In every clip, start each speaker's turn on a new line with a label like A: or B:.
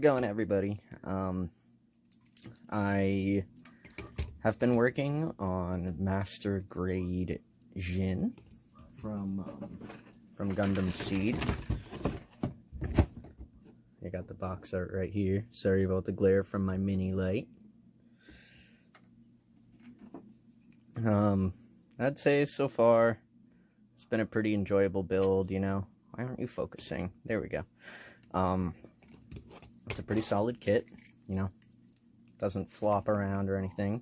A: going, everybody? I have been working on Master Grade Ginn from Gundam Seed. I got the box art right here. Sorry about the glare from my mini light. I'd say so far it's been a pretty enjoyable build, you know. Why aren't you focusing? There we go. It's a pretty solid kit, you know. Doesn't flop around or anything.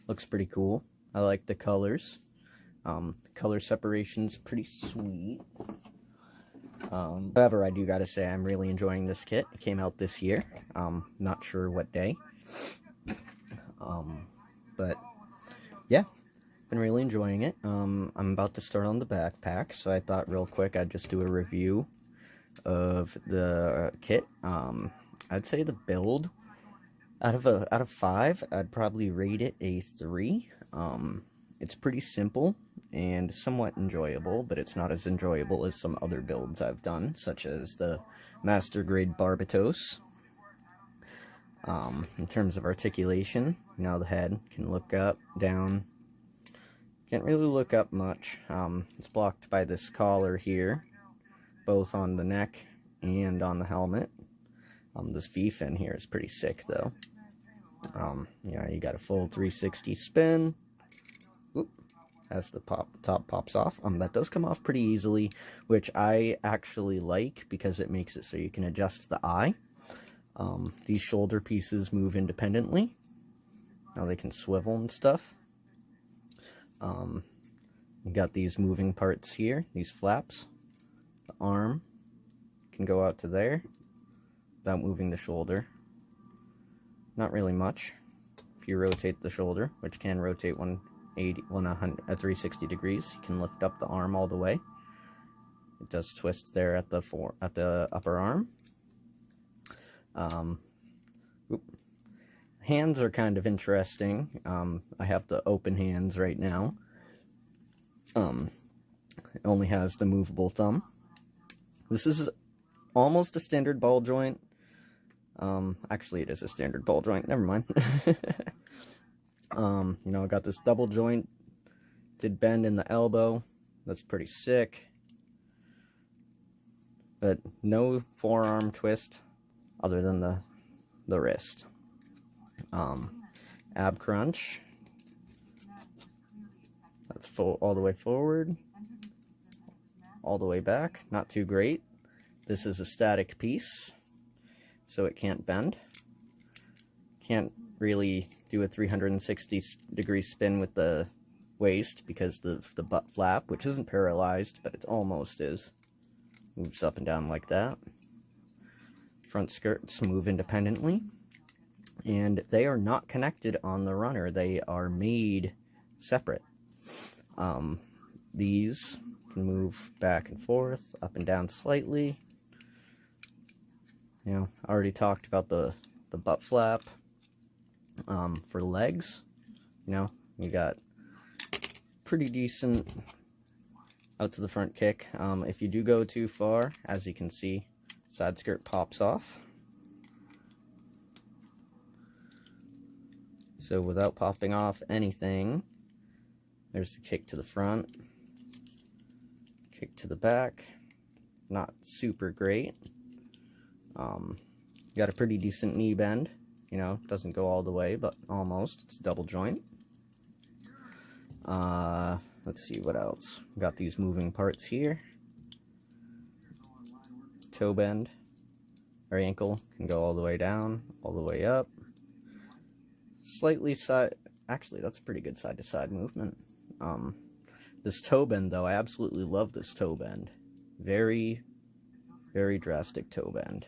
A: Looks pretty cool. I like the colors. Color separation's pretty sweet. However, I do gotta say I'm really enjoying this kit. It came out this year. Not sure what day. But yeah, been really enjoying it. I'm about to start on the backpack, so I thought real quick I'd just do a review of the kit. I'd say the build out of 5, I'd probably rate it a 3. It's pretty simple and somewhat enjoyable, but it's not as enjoyable as some other builds I've done, such as the Master Grade Barbatos. In terms of articulation, you know, the head can look up, down. Can't really look up much. It's blocked by this collar here, both on the neck and on the helmet. This V-fin here is pretty sick, though. Yeah, you got a full 360 spin. Oop, as the top pops off. That does come off pretty easily, which I actually like because it makes it so you can adjust the eye. These shoulder pieces move independently. Now they can swivel and stuff. You got these moving parts here, these flaps. The arm can go out to there without moving the shoulder. Not really much. If you rotate the shoulder, which can rotate 360 degrees, you can lift up the arm all the way. It does twist there at the upper arm. Hands are kind of interesting. I have the open hands right now. It only has the movable thumb. This is almost a standard ball joint. Actually, it is a standard ball joint. Never mind. You know, I got this double joint. Did bend in the elbow. That's pretty sick. But no forearm twist other than the wrist. Ab crunch. That's all the way forward. All the way back. Not too great. This is a static piece, so it can't bend. Can't really do a 360 degree spin with the waist because the butt flap, which isn't paralyzed, but it almost is, moves up and down like that. Front skirts move independently, and they are not connected on the runner. They are made separate. These can move back and forth, up and down slightly. You know, I already talked about the butt flap. For legs, you know, you got pretty decent out to the front kick. If you do go too far, as you can see, side skirt pops off. So without popping off anything, there's the kick to the front, kick to the back. Not super great. Got a pretty decent knee bend. You know, doesn't go all the way, but almost. It's a double joint. Let's see what else. Got these moving parts here. Toe bend. Our ankle can go all the way down, all the way up. Slightly side... Actually, that's a pretty good side-to-side movement. This toe bend, though, I absolutely love this toe bend. Very, very drastic toe bend.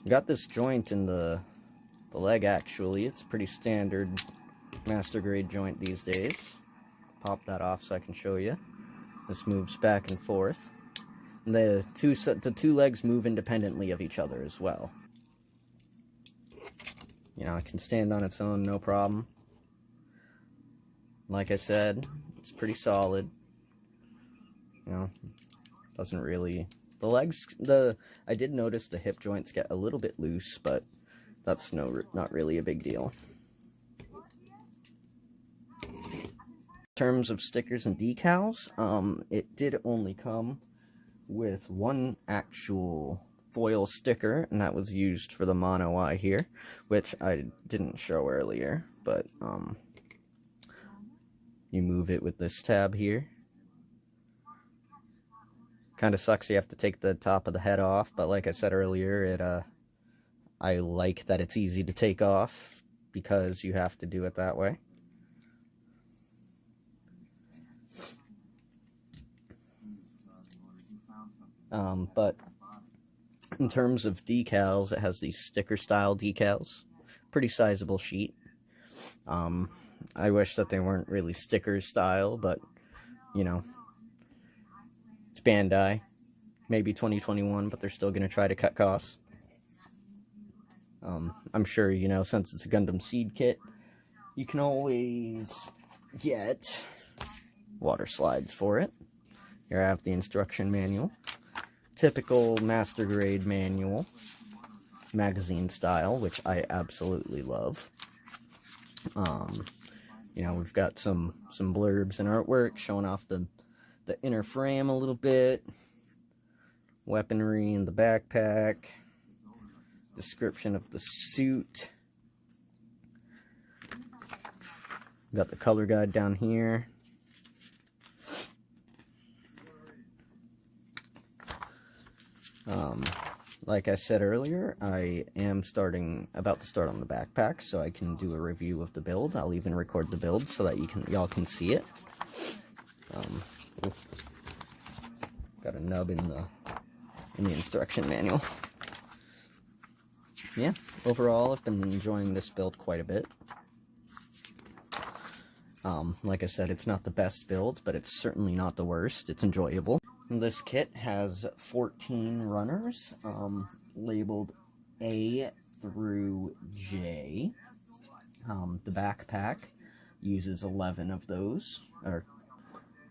A: Got this joint in the leg, actually. It's a pretty standard Master Grade joint these days. Pop that off so I can show you. This moves back and forth. And the two legs move independently of each other as well. You know, it can stand on its own, no problem. Like I said, it's pretty solid. You know, doesn't really The legs, I did notice the hip joints get a little bit loose, but that's not really a big deal. In terms of stickers and decals, it did only come with one actual foil sticker, and that was used for the mono eye here, which I didn't show earlier, but you move it with this tab here. Kind of sucks you have to take the top of the head off, but like I said earlier, I like that it's easy to take off because you have to do it that way. But in terms of decals, it has these sticker style decals. Pretty sizable sheet. I wish that they weren't really sticker style, but you know, it's Bandai. Maybe 2021, but they're still going to try to cut costs. I'm sure, you know, since it's a Gundam Seed kit, you can always get water slides for it. Here I have the instruction manual. Typical master grade manual, magazine style, which I absolutely love. You know, we've got some blurbs and artwork showing off the inner frame a little bit, weaponry in the backpack, description of the suit. Got the color guide down here. Like I said earlier, I am about to start on the backpack, so I can do a review of the build. I'll even record the build so that y'all can see it. Got a nub in the instruction manual. Yeah, overall, I've been enjoying this build quite a bit. Like I said, it's not the best build, but it's certainly not the worst. It's enjoyable. This kit has 14 runners, labeled A through J. The backpack uses 11 of those, or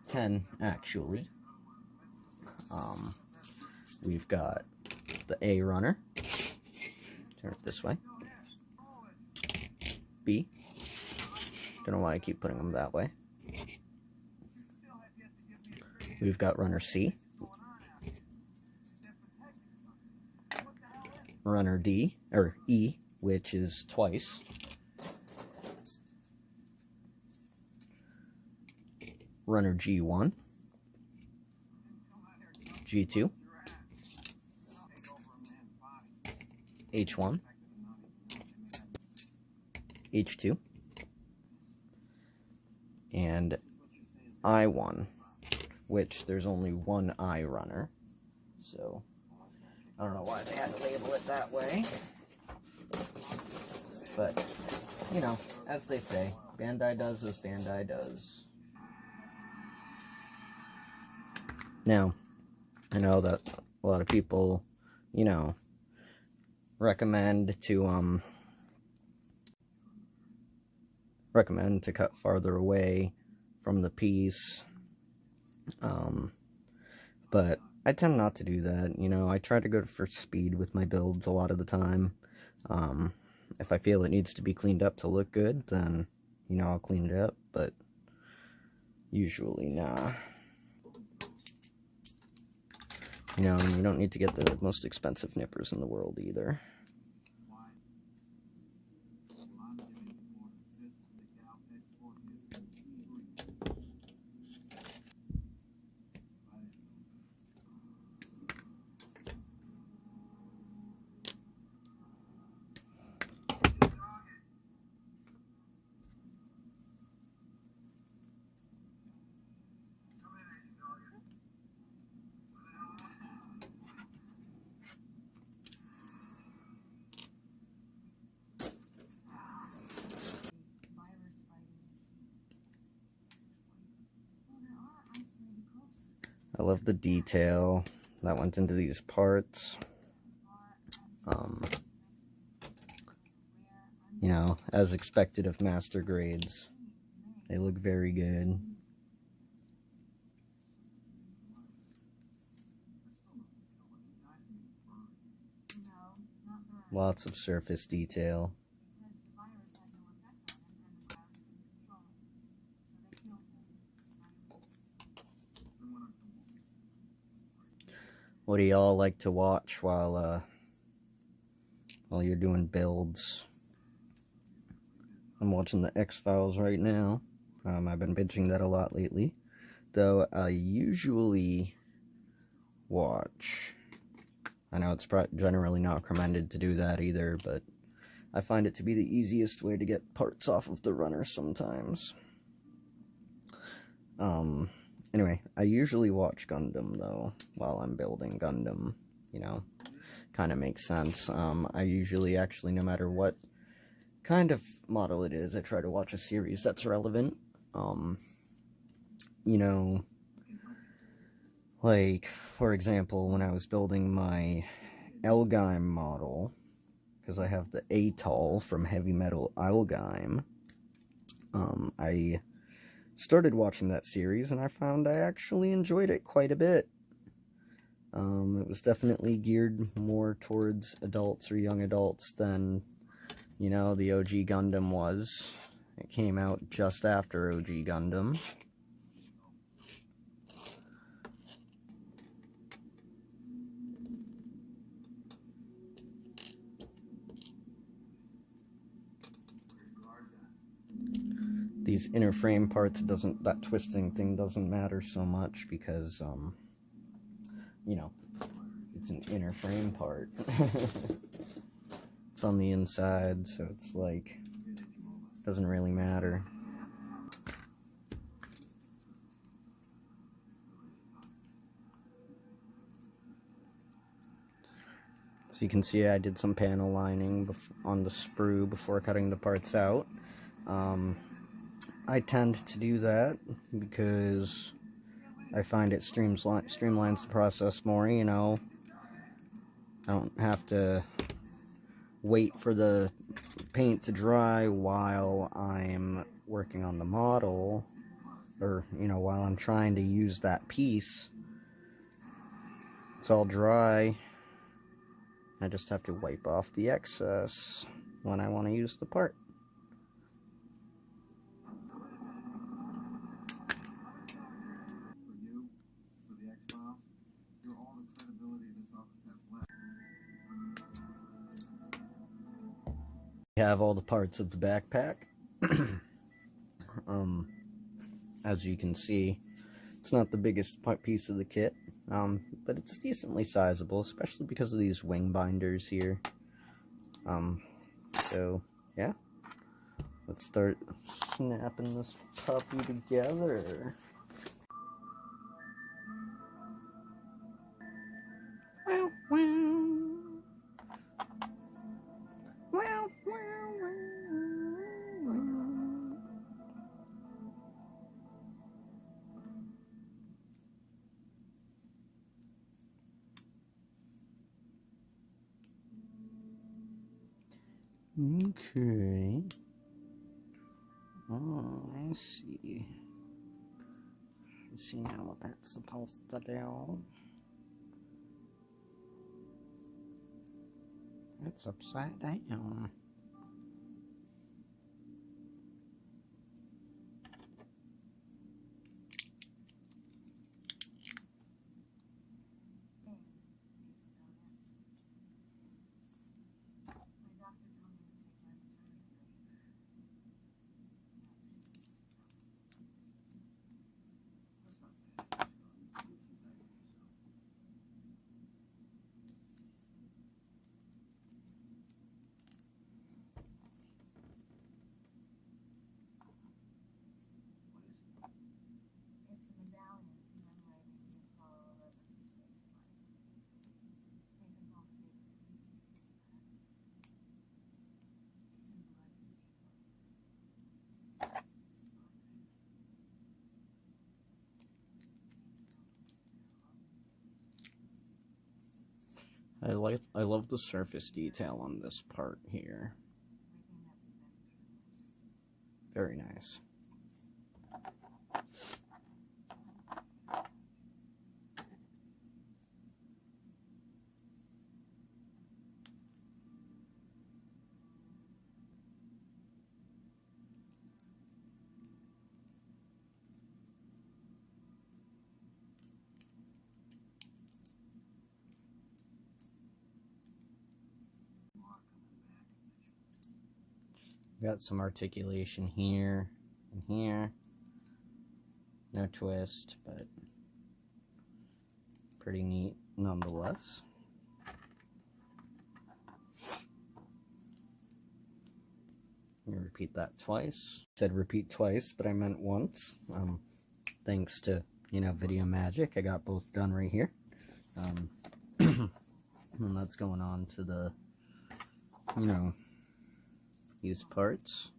A: 10 actually. We've got the A runner. Turn it this way. B. Don't know why I keep putting them that way. We've got runner C, runner D, or E, which is twice, runner G1, G2, H1, H2, and I1. Which there's only one I runner, so I don't know why they had to label it that way, but you know, as they say, Bandai does as Bandai does. Now, I know that a lot of people, you know, recommend to cut farther away from the piece. But I tend not to do that. You know, I try to go for speed with my builds a lot of the time. If I feel it needs to be cleaned up to look good, then, you know, I'll clean it up, but usually nah. You know, and you don't need to get the most expensive nippers in the world either. I love the detail that went into these parts. You know, as expected of master grades, they look very good. Lots of surface detail. What do y'all like to watch while you're doing builds? I'm watching the X-Files right now. I've been binging that a lot lately. Though I usually watch... I know it's generally not recommended to do that either, but I find it to be the easiest way to get parts off of the runner sometimes. Anyway, I usually watch Gundam, though, while I'm building Gundam. You know, kind of makes sense. I usually, actually, no matter what kind of model it is, I try to watch a series that's relevant. You know, like, for example, when I was building my Elgheim model, because I have the Atoll from Heavy Metal Elgheim, I started watching that series, and I found I actually enjoyed it quite a bit. It was definitely geared more towards adults or young adults than, you know, the OG Gundam was. It came out just after OG Gundam. These inner frame parts, that twisting thing doesn't matter so much because, you know, it's an inner frame part. It's on the inside, so it's like, doesn't really matter. So you can see I did some panel lining on the sprue before cutting the parts out. I tend to do that because I find it streamlines the process more, you know. I don't have to wait for the paint to dry while I'm working on the model, or, you know, while I'm trying to use that piece. It's all dry. I just have to wipe off the excess when I want to use the part. We have all the parts of the backpack. As you can see, it's not the biggest piece of the kit, but it's decently sizable, especially because of these wing binders here. So yeah, let's start snapping this puppy together. Wow, wow. Wow, wow, wow, wow. Okay. Oh, I see. See now what that's supposed to do. It's upside down. I love the surface detail on this part here. Very nice. Got some articulation here and here. No twist, but pretty neat nonetheless. Let me repeat that twice. I said repeat twice, but I meant once. Thanks to, video magic, I got both done right here. And that's going on to the, these parts.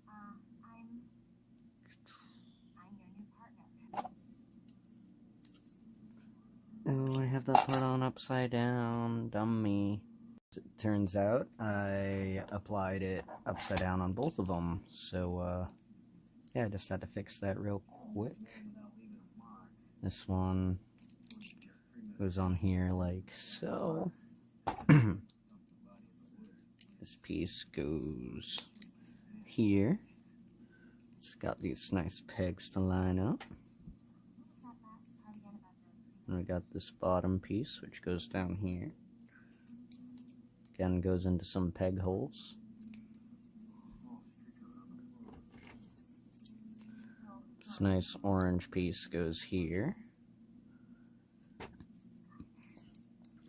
A: Oh, I have that part on upside down. Dummy. As it turns out, I applied it upside down on both of them. So, yeah, I just had to fix that real quick. This one goes on here like so. This piece goes here. It's got these nice pegs to line up. And we got this bottom piece, which goes down here. Again, goes into some peg holes. This nice orange piece goes here.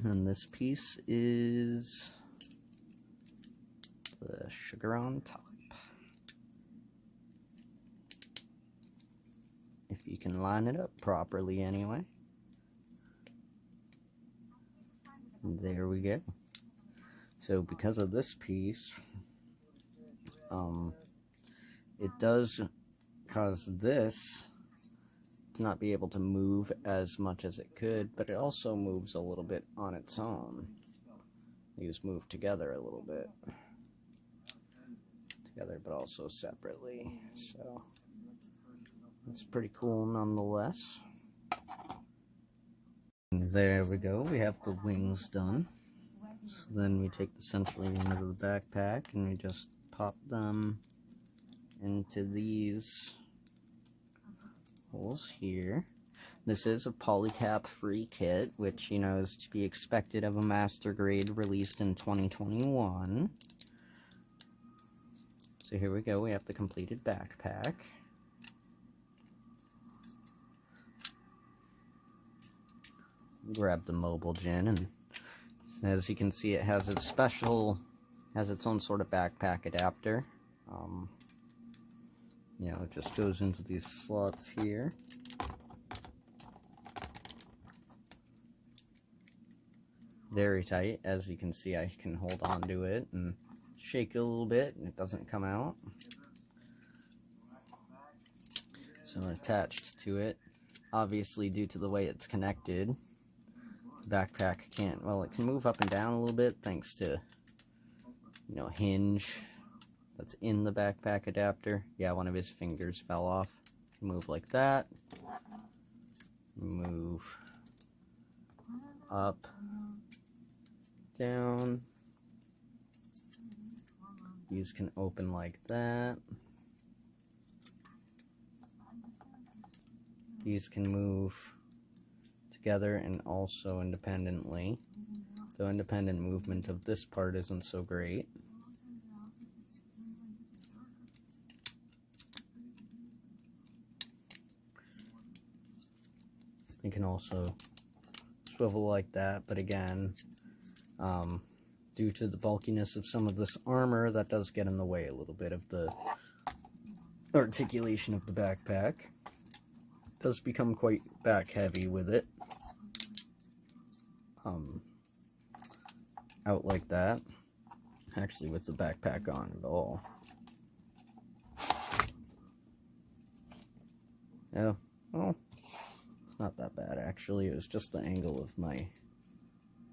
A: And this piece is the sugar on top. If you can line it up properly anyway. There we go. So because of this piece, it does cause this to not be able to move as much as it could, but it also moves a little bit on its own. These move together a little bit. Together, but also separately. So it's pretty cool nonetheless. There we go, we have the wings done. So then we take the central end of the backpack and we just pop them into these holes here. This is a polycap free kit, which, is to be expected of a master grade released in 2021. So here we go, we have the completed backpack. Grab the Mobile Ginn, and as you can see, it has its own sort of backpack adapter. It just goes into these slots here. Very tight. As you can see, I can hold on to it and shake it a little bit and it doesn't come out. So attached to it, obviously due to the way it's connected, the backpack it can move up and down a little bit thanks to, a hinge that's in the backpack adapter. Yeah, one of his fingers fell off. Move like that. Move up, down. These can open like that. These can move together and also independently. The independent movement of this part isn't so great. It can also swivel like that, but again, due to the bulkiness of some of this armor, that does get in the way a little bit of the articulation of the backpack. It does become quite back heavy with it. Out like that. Actually, with the backpack on at all. Yeah, well, it's not that bad actually. It was just the angle of my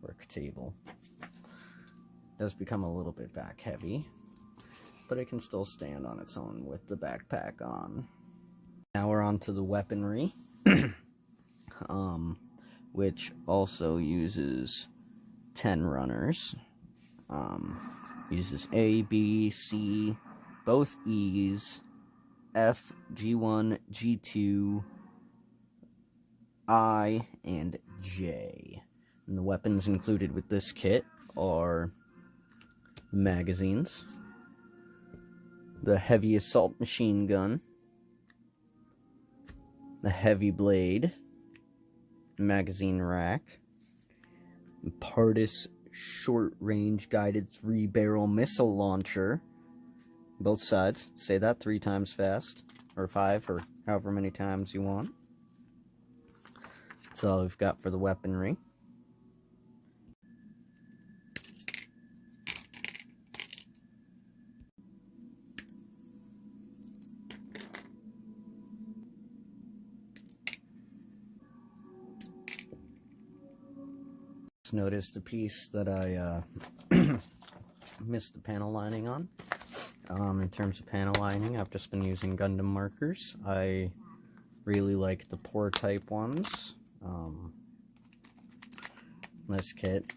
A: work table. It does become a little bit back heavy, but it can still stand on its own with the backpack on. Now we're on to the weaponry, which also uses 10 runners. Uses A, B, C, both E's, F, G1, G2, I, and J. And the weapons included with this kit are the magazines, the heavy assault machine gun, the heavy blade, magazine rack, Pardis short-range guided 3-barrel missile launcher, both sides. Say that 3 times fast, or 5, or however many times you want. That's all we've got for the weaponry. Just noticed a piece that I missed the panel lining on. In terms of panel lining, I've just been using Gundam markers. I really like the pour type ones. This kit,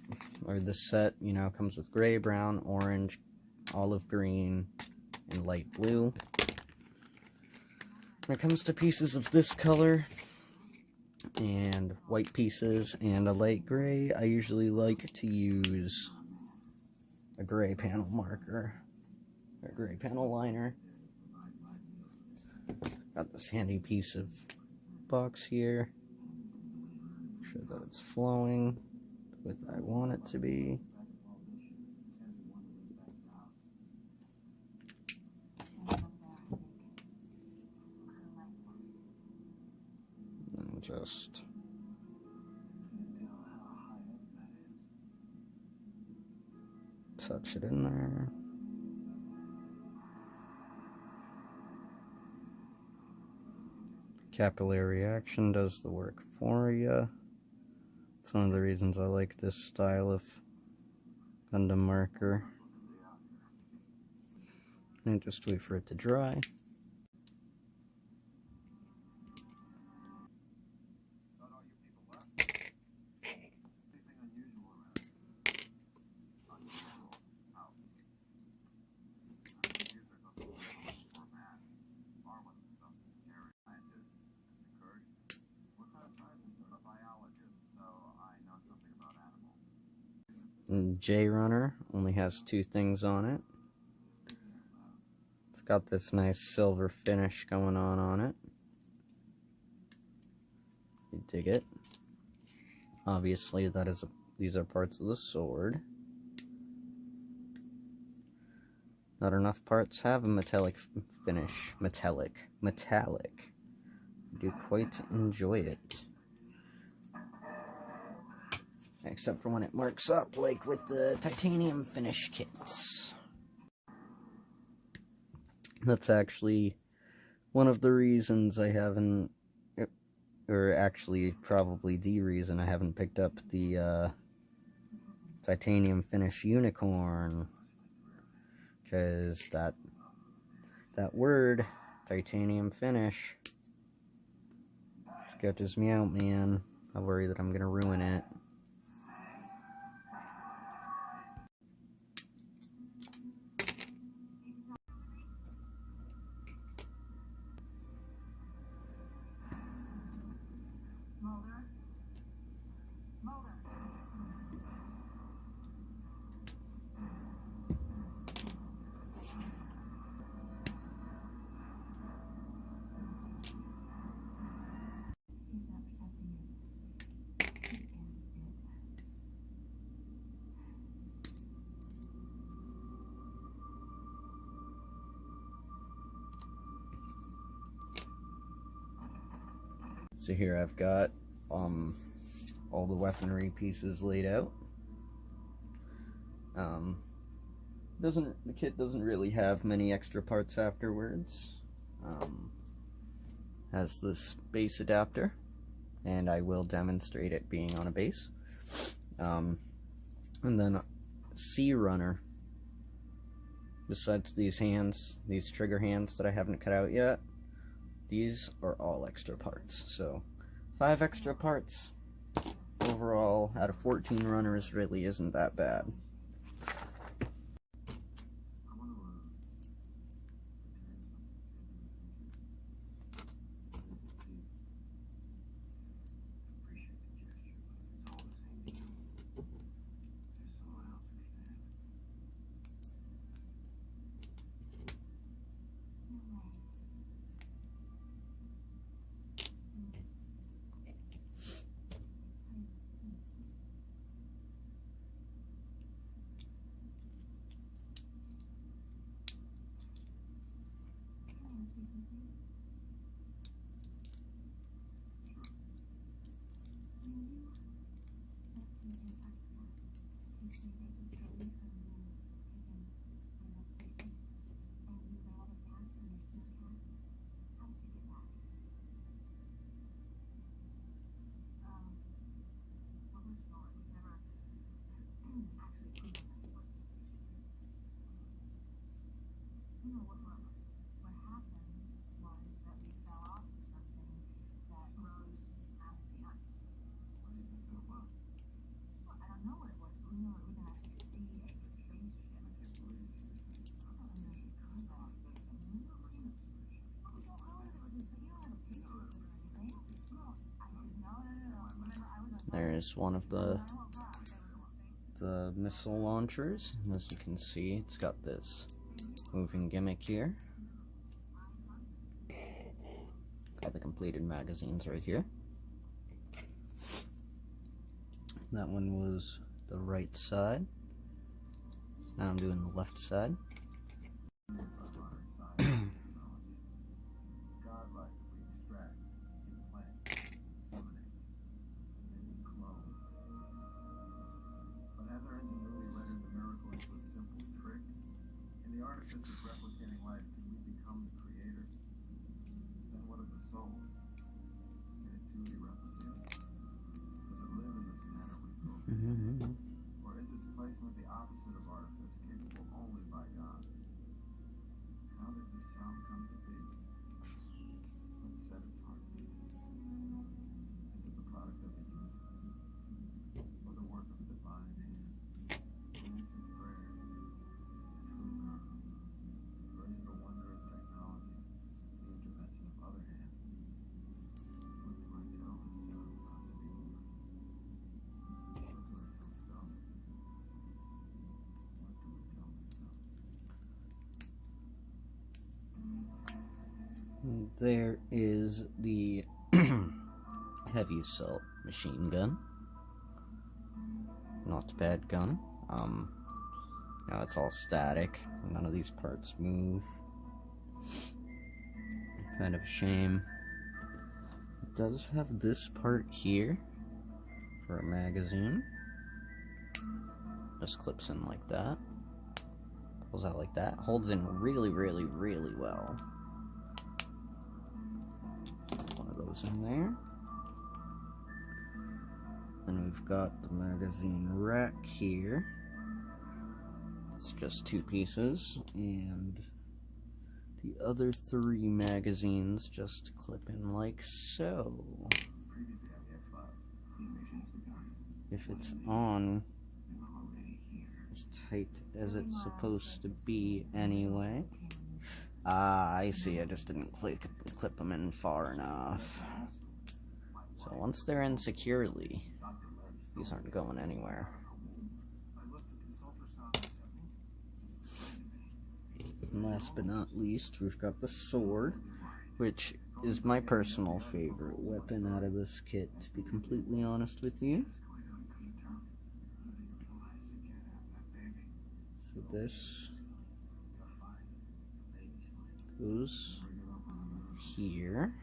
A: or this set, you know, comes with gray, brown, orange, olive green, and light blue. When it comes to pieces of this color, and white pieces, and a light gray, I usually like to use a gray panel marker, or a gray panel liner. Got this handy piece of box here. Make sure that it's flowing the way that I want it to be. And just touch it in there. Capillary action does the work for you. It's one of the reasons I like this style of Gundam marker. And just wait for it to dry. And J Runner only has 2 things on it. It's got this nice silver finish going on it. You dig it. Obviously, these are parts of the sword. Not enough parts have a metallic finish. Metallic. I do quite enjoy it. Except for when it marks up, like with the titanium finish kits. That's actually one of the reasons I haven't, or actually probably the reason I haven't picked up the titanium finish unicorn. Because that word, titanium finish, sketches me out, man. I worry that I'm gonna ruin it. So here I've got all the weaponry pieces laid out. The kit doesn't really have many extra parts afterwards. Has this base adapter, and I will demonstrate it being on a base. And then C Runner. Besides these hands, these trigger hands that I haven't cut out yet, these are all extra parts. So 5 extra parts overall out of 14 runners really isn't that bad. There's one of the missile launchers, and as you can see, it's got this moving gimmick here. Got the completed magazines right here. That one was the right side. So now I'm doing the left side.
B: Since it's replicating life, can we become the creator? Then what of the soul? Can it too be replicated? Does it live in this manner we feel? Or is its placement the opposite of artifice, capable only by God? How did this child come to be? What set its heartbeat? Is it the product of a human? Or the work of a divine hand? Answered prayer? True miracle? Or is it a wonder of technology, the intervention of other hands? What do I tell this child about to be born? What do I tell self? What do we tell myself?
A: There is the heavy assault machine gun. Not a bad gun. Now it's all static. None of these parts move. Kind of a shame. It does have this part here for a magazine. Just clips in like that. Pulls out like that. Holds in really, really, really well. One of those in there. Then we've got the magazine rack here. It's just 2 pieces, and the other 3 magazines just clip in like so. If it's on as tight as it's supposed to be anyway. Ah, I see, I just didn't clip them in far enough. So once they're in securely, these aren't going anywhere. And last but not least, we've got the sword, which is my personal favorite weapon out of this kit, to be completely honest with you. So this goes here.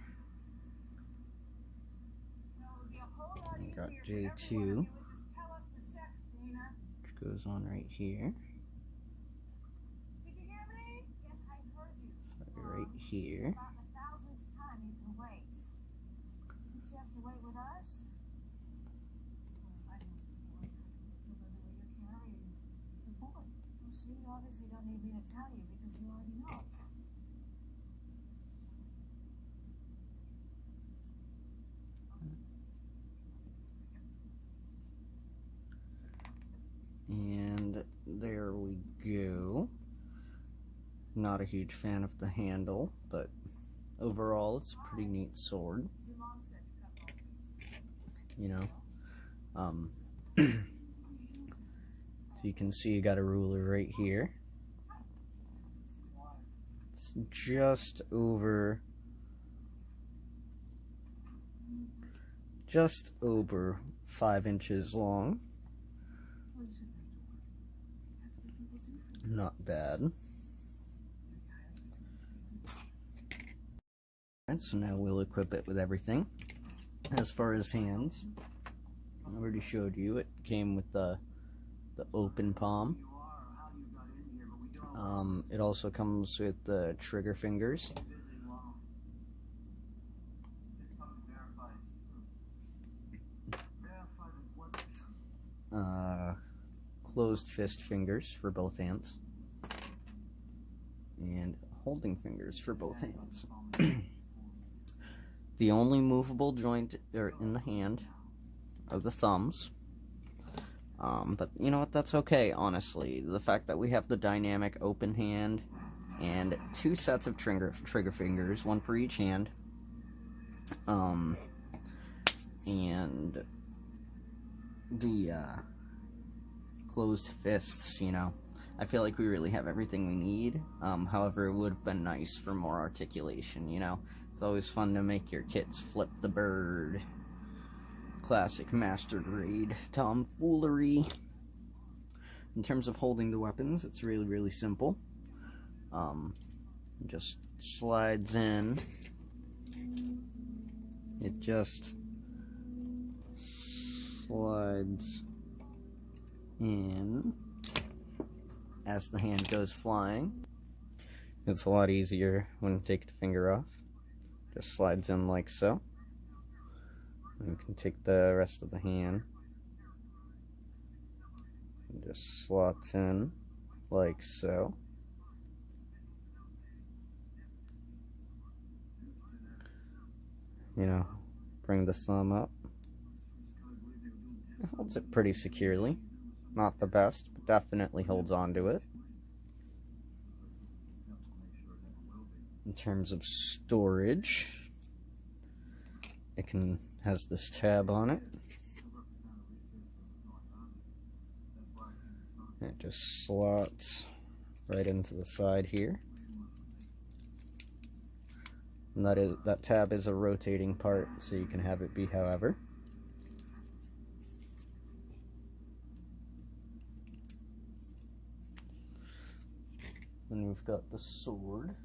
A: We got J2, which goes on right here. So right here.
C: You obviously don't need me to tell you because you already know.
A: And there we go. Not a huge fan of the handle, but overall it's a pretty neat sword. You know, so you can see you got a ruler right here. It's just over 5 inches long. Not bad. And so now we'll equip it with everything. As far as hands, I already showed you, it came with the the open palm. It also comes with the trigger fingers. Closed fist fingers for both hands. And holding fingers for both hands. The only movable joint in the hand are the thumbs. But you know what, that's okay, honestly. The fact that we have the dynamic open hand and 2 sets of trigger fingers, 1 for each hand, and the closed fists, you know, I feel like we really have everything we need. However, it would have been nice for more articulation, you know. It's always fun to make your kits flip the bird. Classic master grade tomfoolery. In terms of holding the weapons, it's really simple. Just slides in. It just slides in as the hand goes flying. It's a lot easier when you take the finger off. Just slides in like so. And you can take the rest of the hand and just slots in like so. You know, bring the thumb up. It holds it pretty securely. Not the best, but definitely holds on to it. In terms of storage, it has this tab on it. It just slots right into the side here. And that tab is a rotating part, so you can have it be however. And we've got the sword,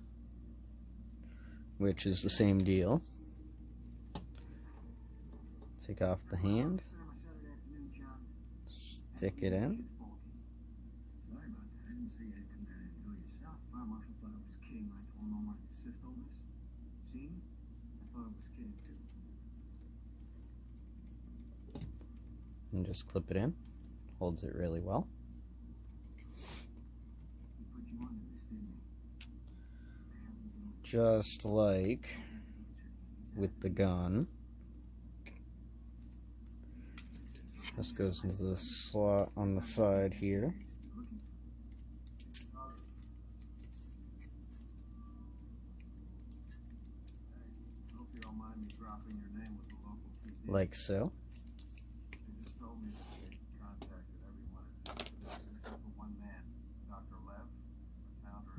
A: which is the same deal. Take off the hand, stick it in. And just clip it in. Holds it really well. Just like with the gun. This goes into the slot on the side here. Like so.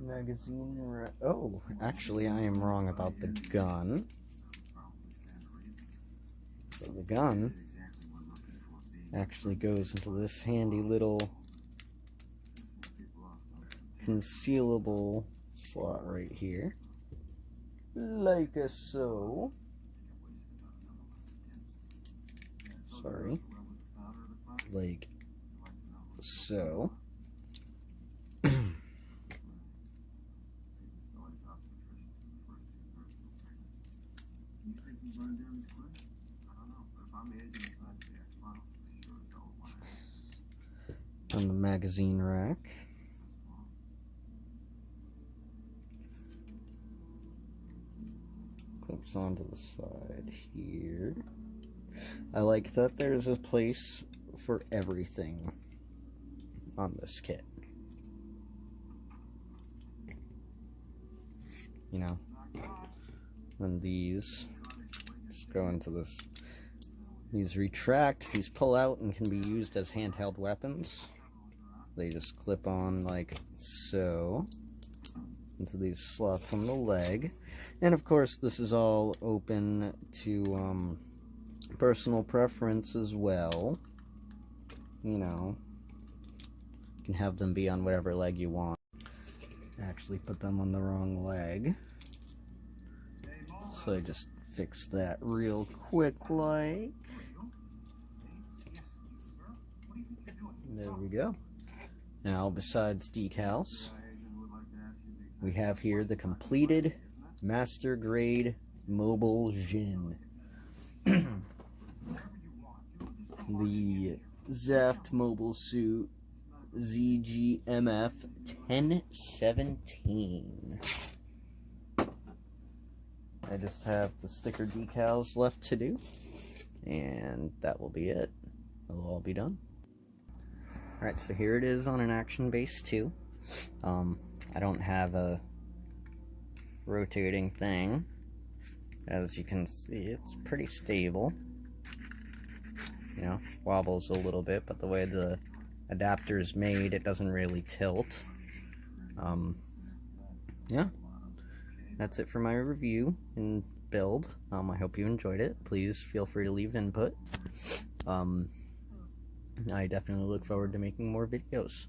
A: Magazine oh, actually I am wrong about the gun. So the gun actually goes into this handy little concealable slot right here. Like so. Sorry. Like so. On the magazine rack. Clips onto the side here. I like that there's a place for everything on this kit. You know, and these just go into this. These retract, these pull out and can be used as handheld weapons. They just clip on like so into these slots on the leg. And of course this is all open to personal preference as well. You know, you can have them be on whatever leg you want. Actually put them on the wrong leg. So I just fix that real quick like. There we go. Now, besides decals, we have here the completed master grade Mobile Ginn. The Zaft Mobile Suit ZGMF-1017. I just have the sticker decals left to do, and that will be it. It'll all be done. Alright, so here it is on an action base too. I don't have a rotating thing. As you can see, it's pretty stable. You know, wobbles a little bit, but the way the adapter is made, it doesn't really tilt. Yeah, that's it for my review and build. I hope you enjoyed it. Please feel free to leave input. I definitely look forward to making more videos.